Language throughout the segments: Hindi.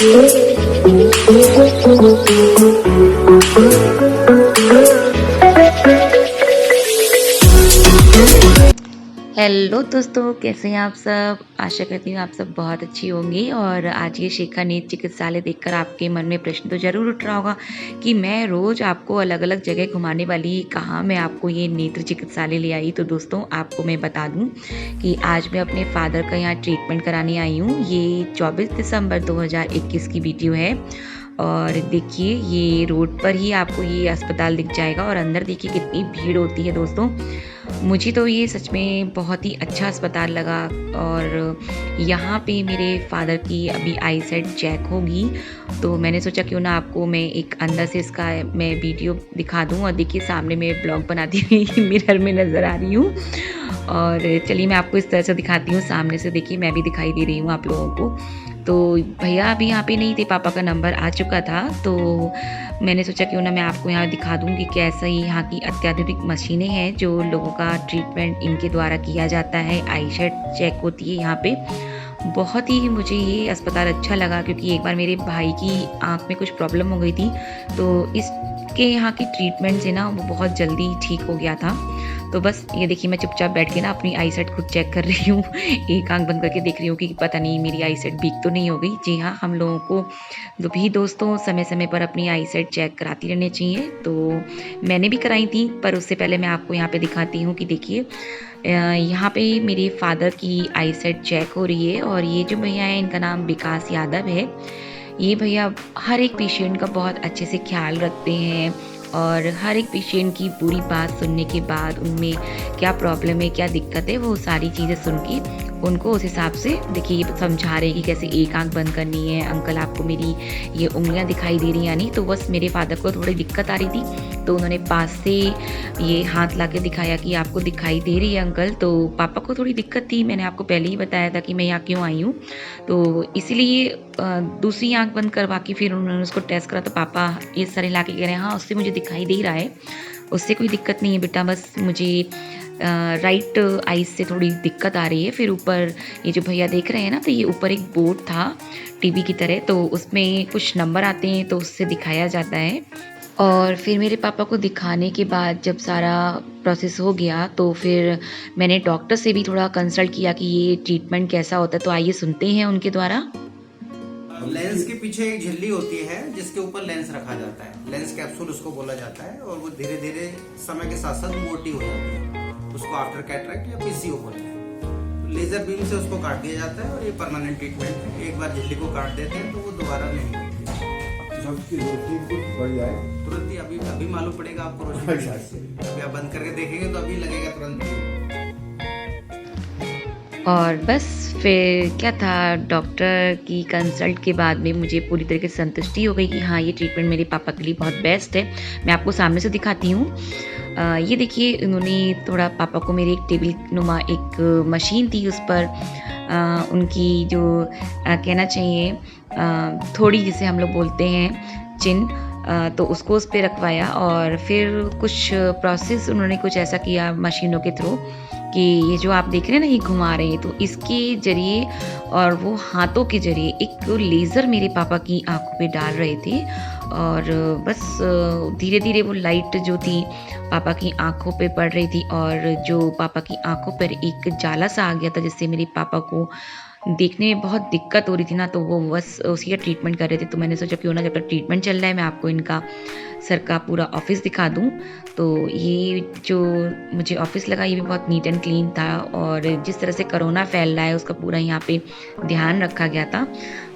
हेलो दोस्तों, कैसे हैं आप सब? आशा करती हूँ आप सब बहुत अच्छी होंगी। और आज ये शिखा नेत्र चिकित्सालय देखकर आपके मन में प्रश्न तो ज़रूर उठ रहा होगा कि मैं रोज़ आपको अलग-अलग जगह घुमाने वाली, कहाँ मैं आपको ये नेत्र चिकित्सालय ले आई। तो दोस्तों, आपको मैं बता दूँ कि आज मैं अपने फादर का यहाँ ट्रीटमेंट कराने आई हूँ। ये 24 दिसंबर 2021 की वीडियो है। और देखिए, ये रोड पर ही आपको ये अस्पताल दिख जाएगा और अंदर देखिए कितनी भीड़ होती है दोस्तों। मुझे तो ये सच में बहुत ही अच्छा अस्पताल लगा। और यहाँ पे मेरे फादर की अभी आईसाइट चेक होगी, तो मैंने सोचा क्यों ना आपको मैं एक अंदर से इसका मैं वीडियो दिखा दूँ। और देखिए, सामने मैं ब्लॉग बनाती हुई मिरर में नज़र आ रही हूँ। और चलिए मैं आपको इस तरह से दिखाती हूँ, सामने से देखिए मैं भी दिखाई दे रही हूँ आप लोगों को। तो भैया अभी यहाँ पे नहीं थे, पापा का नंबर आ चुका था, तो मैंने सोचा क्यों ना मैं आपको यहाँ दिखा दूँ कि कैसा ही यहाँ की अत्याधुनिक मशीनें हैं जो लोगों का ट्रीटमेंट इनके द्वारा किया जाता है। आईसाइट चेक होती है यहाँ पे। बहुत ही मुझे ये अस्पताल अच्छा लगा, क्योंकि एक बार मेरे भाई की आँख में कुछ प्रॉब्लम हो गई थी, तो इसके यहाँ की ट्रीटमेंट से ना वो बहुत जल्दी ठीक हो गया था। तो बस ये देखिए, मैं चुपचाप बैठ के ना अपनी आईसाइट खुद चेक कर रही हूँ। एक आँख बंद करके देख रही हूँ कि पता नहीं मेरी आईसाइट वीक तो नहीं हो गई। जी हाँ, हम लोगों को भी दोस्तों समय-समय पर अपनी आईसाइट चेक कराती रहनी चाहिए। तो मैंने भी कराई थी, पर उससे पहले मैं आपको यहाँ पे दिखाती हूँ कि देखिए यहाँ पे मेरे फादर की आईसाइट चेक हो रही है। और ये जो भैया हैं, इनका नाम विकास यादव है। ये भैया हर एक पेशेंट का बहुत अच्छे से ख्याल रखते हैं, और हर एक पेशेंट की पूरी बात सुनने के बाद उनमें क्या प्रॉब्लम है, क्या दिक्कत है, वो सारी चीज़ें सुन के उनको उस हिसाब से देखिए ये समझा रहे हैं कि कैसे एक आँख बंद करनी है। अंकल, आपको मेरी ये उँगलियाँ दिखाई दे रही हैं यानी। तो बस मेरे फादर को थोड़ी दिक्कत आ रही थी, तो उन्होंने पास से ये हाथ ला के दिखाया कि आपको दिखाई दे रही है अंकल। तो पापा को थोड़ी दिक्कत थी, मैंने आपको पहले ही बताया था कि मैं यहाँ क्यों आई हूँ। तो इसीलिए दूसरी आँख बंद करवा के फिर उन्होंने उसको टेस्ट करा, तो पापा ये सर हिला के कह रहे हैं हाँ, उससे मुझे दिखाई दे रहा है, उससे कोई दिक्कत नहीं है बेटा, बस मुझे राइट आइज़ से थोड़ी दिक्कत आ रही है। फिर ऊपर ये जो भैया देख रहे हैं ना, तो ये ऊपर एक बोर्ड था टीवी की तरह, तो उसमें कुछ नंबर आते हैं, तो उससे दिखाया जाता है। और फिर मेरे पापा को दिखाने के बाद जब सारा प्रोसेस हो गया, तो फिर मैंने डॉक्टर से भी थोड़ा कंसल्ट किया कि ये ट्रीटमेंट कैसा होता है। तो आइए सुनते हैं उनके द्वारा। लेंस के पीछे एक झिल्ली होती है जिसके ऊपर लेंस रखा जाता है, लेंस कैप्सूल उसको बोला जाता है। और वो धीरे धीरे समय के साथ साथ मोटी हो जाती है, उसको आफ्टर कैटरेक्ट या पीसीओ बोलते हैं। तो लेजर बीम से उसको काट दिया जाता है और ये परमानेंट ट्रीटमेंट है। एक बार झिल्ली को काट देते हैं तो वो दोबारा नहीं होती है। जब की रोशनी कुछ बढ़ जाए तुरंत ही अभी मालूम पड़ेगा आपको रोशनी। अभी आप बंद करके देखेंगे तो अभी लगेगा तुरंत ही। और बस फिर क्या था, डॉक्टर की कंसल्ट के बाद में मुझे पूरी तरीके से संतुष्टि हो गई कि हाँ, ये ट्रीटमेंट मेरे पापा के लिए बहुत बेस्ट है। मैं आपको सामने से दिखाती हूँ। ये देखिए, इन्होंने थोड़ा पापा को मेरे एक टेबल नुमा एक मशीन थी, उस पर उनकी जो कहना चाहिए थोड़ी, जिसे हम लोग बोलते हैं चिन्ह, तो उसको उस पर रखवाया। और फिर कुछ प्रोसेस उन्होंने कुछ ऐसा किया मशीनों के थ्रू कि ये जो आप देख रहे हैं ना, ये घुमा रहे हैं, तो इसके ज़रिए और वो हाथों के ज़रिए एक लेज़र मेरे पापा की आँखों पे डाल रहे थे। और बस धीरे धीरे वो लाइट जो थी पापा की आँखों पे पड़ रही थी, और जो पापा की आँखों पर एक जाला सा आ गया था, जिससे मेरे पापा को देखने में बहुत दिक्कत हो रही थी ना, तो वो बस उसी का ट्रीटमेंट कर रहे थे। तो मैंने सोचा क्यों ना, जब तक ट्रीटमेंट चल रहा है, मैं आपको इनका सर का पूरा ऑफिस दिखा दूँ। तो ये जो मुझे ऑफिस लगा, ये भी बहुत नीट एंड क्लीन था, और जिस तरह से कोरोना फैल रहा है उसका पूरा यहाँ पे ध्यान रखा गया था।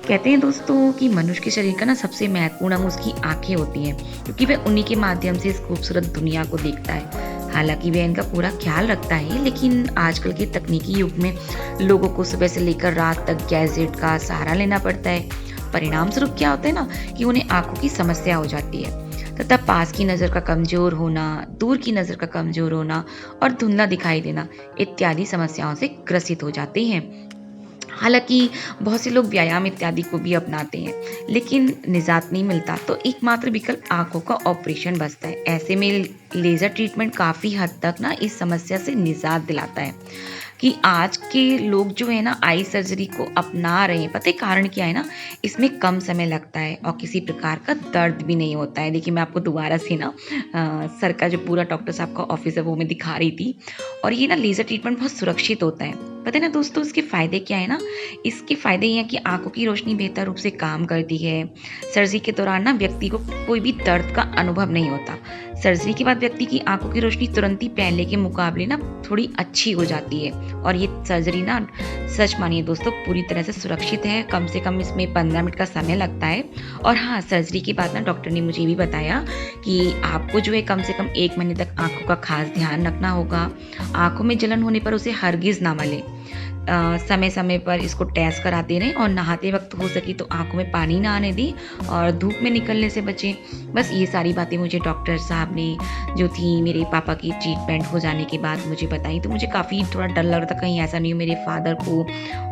कहते हैं दोस्तों कि मनुष्य के शरीर का ना सबसे महत्वपूर्ण अंग उसकी आँखें होती हैं, क्योंकि वह उन्हीं के माध्यम से इस खूबसूरत दुनिया को देखता है। हालांकि वह इनका पूरा ख्याल रखता है, लेकिन आजकल के तकनीकी युग में लोगों को सुबह से लेकर रात तक गैजेट का सहारा लेना पड़ता है। परिणाम स्वरूप क्या होता है ना, कि उन्हें आंखों की समस्या हो जाती है, तथा पास की नज़र का कमजोर होना, दूर की नज़र का कमजोर होना और धुंधला दिखाई देना इत्यादि समस्याओं से ग्रसित हो जाते हैं। हालांकि बहुत से लोग व्यायाम इत्यादि को भी अपनाते हैं, लेकिन निजात नहीं मिलता, तो एकमात्र विकल्प आंखों का ऑपरेशन बचता है। ऐसे में लेज़र ट्रीटमेंट काफ़ी हद तक ना इस समस्या से निजात दिलाता है। कि आज के लोग जो है ना आई सर्जरी को अपना रहे हैं। पता है कारण क्या है ना? इसमें कम समय लगता है और किसी प्रकार का दर्द भी नहीं होता है। देखिए मैं आपको दोबारा से ना सर का जो पूरा डॉक्टर साहब का ऑफिस है वो मैं दिखा रही थी। और ये ना लेज़र ट्रीटमेंट बहुत सुरक्षित होता है। पता है ना दोस्तों इसके फ़ायदे क्या है ना? इसके फ़ायदे ये हैं कि आँखों की रोशनी बेहतर रूप से काम करती है। सर्जरी के दौरान ना व्यक्ति को कोई भी दर्द का अनुभव नहीं होता। सर्जरी के बाद व्यक्ति की आँखों की रोशनी तुरंत ही पहले के मुकाबले ना थोड़ी अच्छी हो जाती है। और ये सर्जरी ना सच मानिए दोस्तों पूरी तरह से सुरक्षित है। कम से कम इसमें 15 मिनट का समय लगता है। और हाँ, सर्जरी के बाद ना डॉक्टर ने मुझे ये भी बताया कि आपको जो है कम से कम 1 महीने तक आँखों का खास ध्यान रखना होगा। आँखों में जलन होने पर उसे हरगिज़ ना मलें। समय-समय पर इसको टेस्ट कराते रहें और नहाते वक़्त हो सके तो आँखों में पानी ना आने दें और धूप में निकलने से बचें। बस ये सारी बातें मुझे डॉक्टर साहब ने जो थी मेरे पापा की ट्रीटमेंट हो जाने के बाद मुझे बताई। तो मुझे काफ़ी थोड़ा डर लग रहा था कहीं ऐसा नहीं हो मेरे फ़ादर को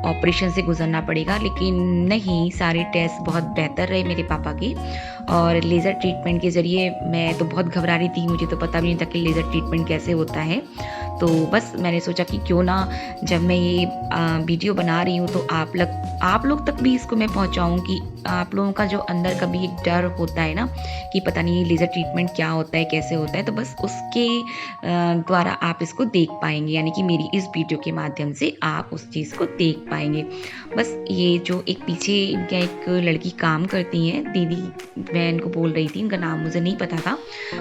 ऑपरेशन से गुज़रना पड़ेगा। लेकिन नहीं, सारे टेस्ट बहुत बेहतर रहे मेरे पापा के। और लेज़र ट्रीटमेंट के ज़रिए मैं तो बहुत घबरा रही थी, मुझे तो पता भी नहीं था कि लेज़र ट्रीटमेंट कैसे होता है। तो बस मैंने सोचा कि क्यों ना जब मैं ये वीडियो बना रही हूँ तो आप लोग तक भी इसको मैं पहुँचाऊँ कि आप लोगों का जो अंदर कभी एक डर होता है ना कि पता नहीं ये लेज़र ट्रीटमेंट क्या होता है, कैसे होता है, तो बस उसके द्वारा आप इसको देख पाएँगे। यानी कि मेरी इस वीडियो के माध्यम से आप उस चीज़ को देख पाएँगे। बस ये जो एक पीछे इनका एक लड़की काम करती हैं, दीदी मैं इनको बोल रही थी, इनका नाम मुझे नहीं पता था।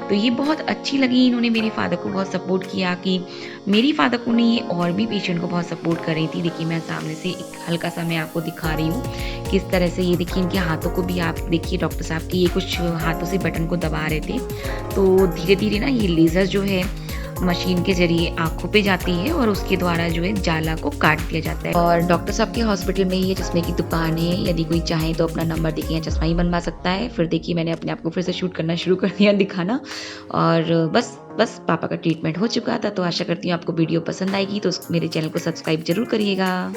तो ये बहुत अच्छी लगी, इन्होंने मेरे फ़ादर को बहुत सपोर्ट किया कि मेरी फ़ादर को नहीं ये और भी पेशेंट को बहुत सपोर्ट कर रही थी। देखिए मैं सामने से एक हल्का-सा मैं आपको दिखा रही हूँ, किस तरह से ये देखिए इनके हाथों को भी आप देखिए डॉक्टर साहब के ये कुछ हाथों से बटन को दबा रहे थे। तो धीरे-धीरे ना ये लेज़र जो है मशीन के ज़रिए आँखों पे जाती है और उसके द्वारा जो है जाला को काट दिया जाता है। और डॉक्टर साहब के हॉस्पिटल में ये चश्मे की दुकान है, यदि कोई चाहे तो अपना नंबर देके यहाँ चश्मा ही बनवा सकता है। फिर देखिए मैंने अपने आप को फिर से शूट करना शुरू कर दिया, दिखाना। और बस पापा का ट्रीटमेंट हो चुका था। तो आशा करती हूँ आपको वीडियो पसंद आएगी, तो मेरे चैनल को सब्सक्राइब ज़रूर करिएगा।